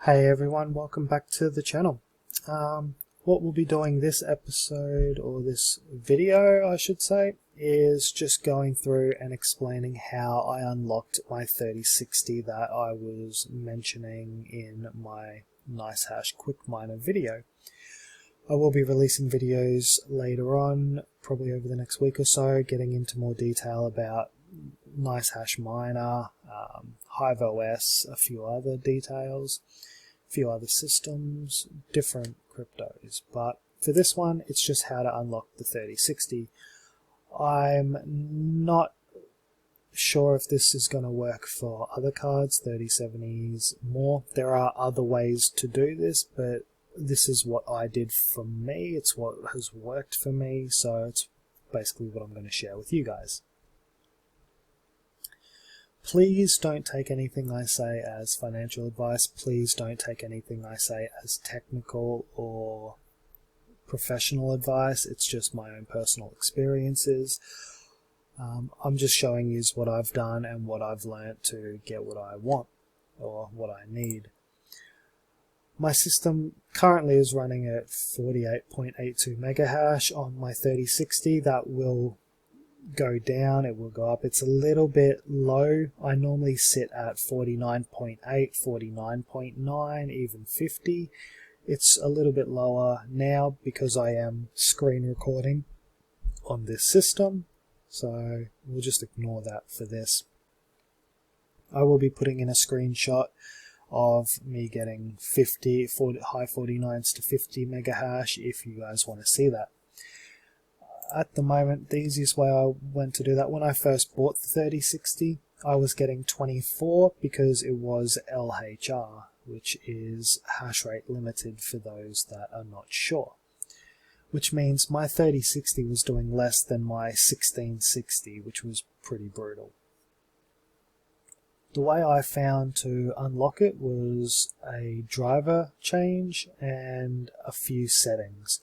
Hey everyone, welcome back to the channel. What we'll be doing this episode, or this video I should say, is just going through and explaining how I unlocked my 3060 that I was mentioning in my NiceHash Quick Miner video. I will be releasing videos later on, probably over the next week or so, getting into more detail about NiceHash Miner, Hive OS, a few other details, a few other systems, different cryptos. But for this one, it's just how to unlock the 3060. I'm not sure if this is going to work for other cards, 3070s more. There are other ways to do this, but this is what I did for me. It's what has worked for me, so it's basically what I'm going to share with you guys. Please don't take anything I say as financial advice. Please don't take anything I say as technical or professional advice. It's just my own personal experiences. I'm just showing you what I've done and what I've learnt to get what I want or what I need. My system currently is running at 48.82 megahash on my 3060. That will go down, it will go up. It's a little bit low. I normally sit at 49.8, 49.9, even 50. It's a little bit lower now because I am screen recording on this system, so we'll just ignore that for this. I will be putting in a screenshot of me getting high 49s to 50 megahash if you guys want to see that. At the moment, the easiest way I went to do that, when I first bought the 3060, I was getting 24 because it was LHR, which is hash rate limited for those that are not sure. Which means my 3060 was doing less than my 1660, which was pretty brutal. The way I found to unlock it was a driver change and a few settings.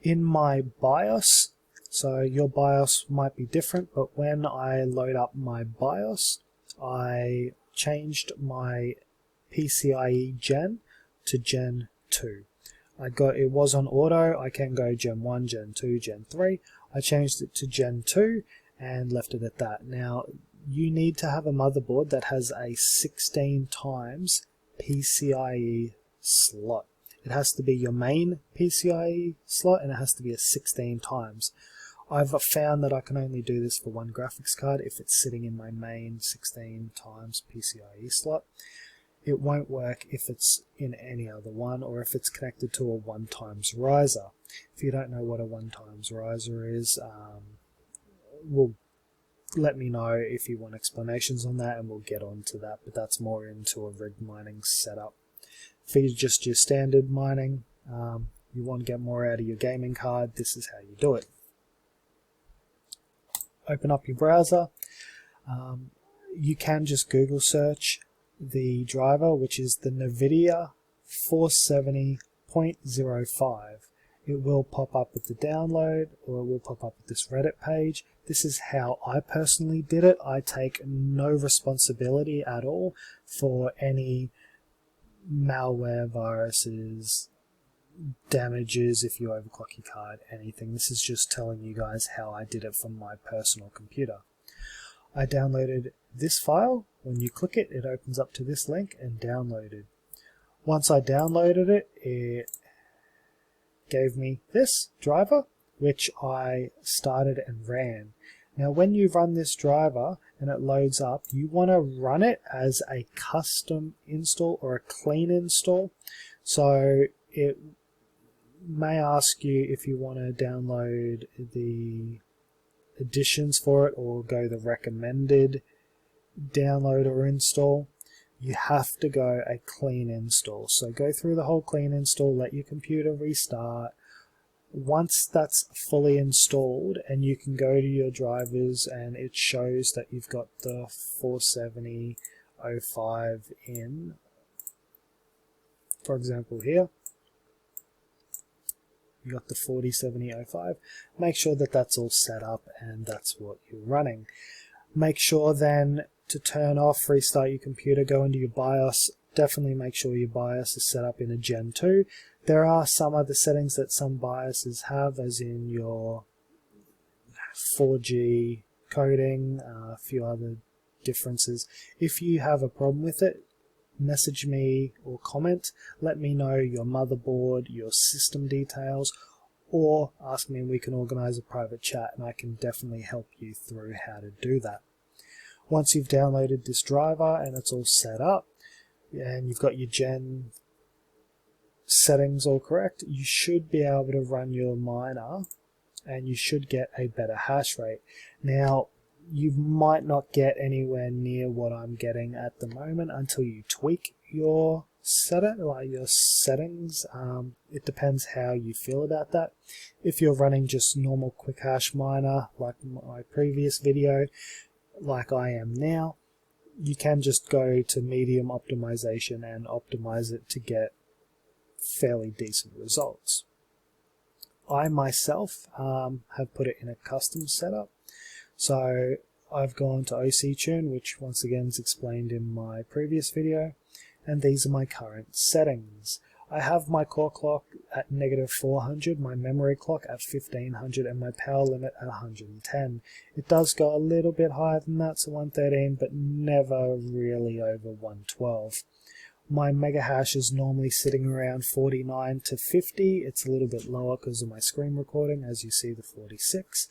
In my BIOS, so your BIOS might be different, but when I load up my BIOS, I changed my PCIe Gen to Gen 2. It was on auto. I can go Gen 1, Gen 2, Gen 3. I changed it to Gen 2 and left it at that. Now, you need to have a motherboard that has a 16 times PCIe slot. It has to be your main PCIe slot, and it has to be a 16 times. I've found that I can only do this for one graphics card if it's sitting in my main 16 times PCIe slot. It won't work if it's in any other one, or if it's connected to a 1 times riser. If you don't know what a 1 times riser is, let me know if you want explanations on that, and we'll get on to that, but that's more into a rig mining setup. For just your standard mining, you want to get more out of your gaming card, this is how you do it. Open up your browser. You can just Google search the driver, which is the Nvidia 470.05. It will pop up with the download, or it will pop up with this Reddit page. This is how I personally did it. I take no responsibility at all for any malware, viruses, damages if you overclock your card, anything. This is just telling you guys how I did it from my personal computer. I downloaded this file. When you click it, it opens up to this link and downloaded. Once I downloaded it, it gave me this driver, which I started and ran. Now when you run this driver and it loads up, you want to run it as a custom install or a clean install. So it may ask you if you want to download the additions for it or go the recommended download or install. You have to go a clean install. So go through the whole clean install, let your computer restart. Once that's fully installed and you can go to your drivers and it shows that you've got the 470.05 in, for example here, you got the 4070.05, make sure that that's all set up and that's what you're running. Make sure then to turn off, restart your computer, go into your BIOS, definitely make sure your BIOS is set up in a Gen 2. There are some other settings that some BIOSes have, as in your 4G coding, a few other differences. If you have a problem with it, message me or comment. Let me know your motherboard, your system details, or ask me and we can organize a private chat and I can definitely help you through how to do that. Once you've downloaded this driver and it's all set up and you've got your Gen settings all correct, you should be able to run your miner and you should get a better hash rate. Now, you might not get anywhere near what I'm getting at the moment until you tweak your your settings. It depends how you feel about that. If you're running just normal quick hash miner like my previous video, like I am now, you can just go to medium optimization and optimize it to get fairly decent results. I myself have put it in a custom setup. So I've gone to OC-Tune, which once again is explained in my previous video, and these are my current settings. I have my core clock at -400, my memory clock at 1500, and my power limit at 110. It does go a little bit higher than that, so 113, but never really over 112. My mega hash is normally sitting around 49 to 50. It's a little bit lower because of my screen recording, as you see the 46.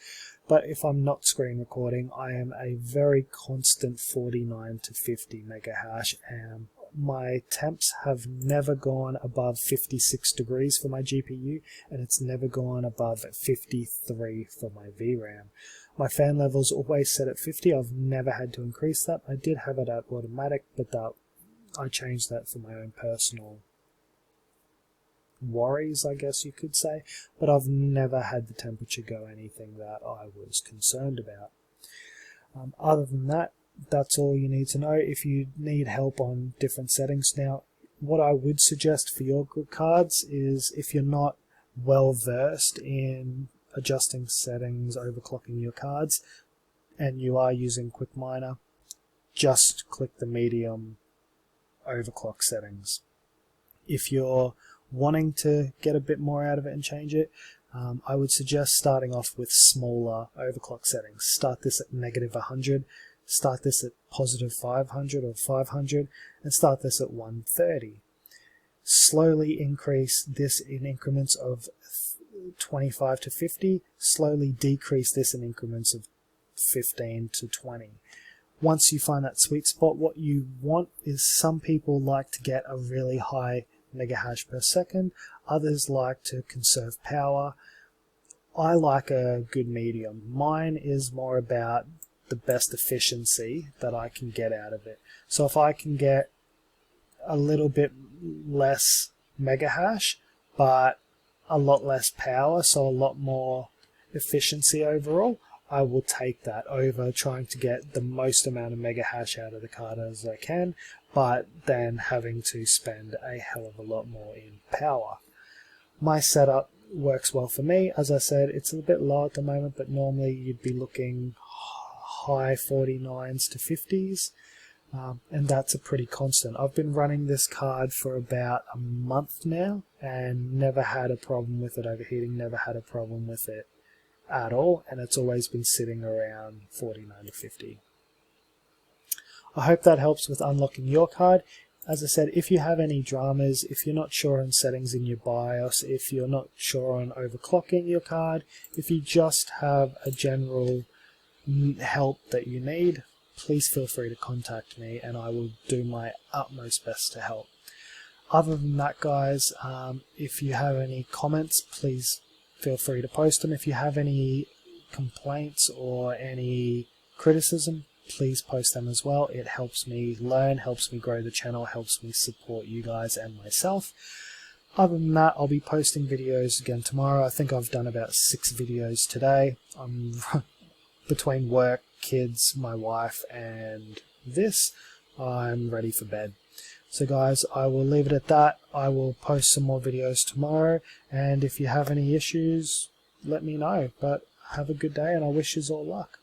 But if I'm not screen recording, I am a very constant 49 to 50 mega hash. And my temps have never gone above 56 degrees for my GPU, and it's never gone above 53 for my VRAM. My fan level's always set at 50. I've never had to increase that. I did have it at automatic, but I changed that for my own personal worries, I guess you could say, but I've never had the temperature go anything that I was concerned about. Other than that, that's all you need to know. If you need help on different settings now, what I would suggest for your cards is, if you're not well versed in adjusting settings, overclocking your cards, and you are using Quick Miner, just click the medium overclock settings. If you're wanting to get a bit more out of it and change it, I would suggest starting off with smaller overclock settings. Start this at -100, start this at +500 or 500, and start this at 130. Slowly increase this in increments of 25 to 50, slowly decrease this in increments of 15 to 20. Once you find that sweet spot, what you want is, some people like to get a really high mega hash per second, others like to conserve power. I like a good medium. Mine is more about the best efficiency that I can get out of it. So if I can get a little bit less mega hash, but a lot less power, so a lot more efficiency overall, I will take that over trying to get the most amount of mega hash out of the card as I can, but then having to spend a hell of a lot more in power. My setup works well for me. As I said, it's a bit low at the moment, but normally you'd be looking high 49s to 50s, and that's a pretty constant. I've been running this card for about a month now and never had a problem with it overheating, never had a problem with it at all, and it's always been sitting around 49 to 50. I hope that helps with unlocking your card. As I said, if you have any dramas, if you're not sure on settings in your BIOS, if you're not sure on overclocking your card, if you just have a general help that you need, please feel free to contact me and I will do my utmost best to help. Other than that, guys, if you have any comments, please feel free to post them. If you have any complaints or any criticism, please post them as well. It helps me learn, helps me grow the channel, helps me support you guys and myself. Other than that, I'll be posting videos again tomorrow. I think I've done about 6 videos today. I'm between work, kids, my wife, and this, I'm ready for bed. So guys, I will leave it at that. I will post some more videos tomorrow, and if you have any issues, let me know. But have a good day, and I wish you all luck.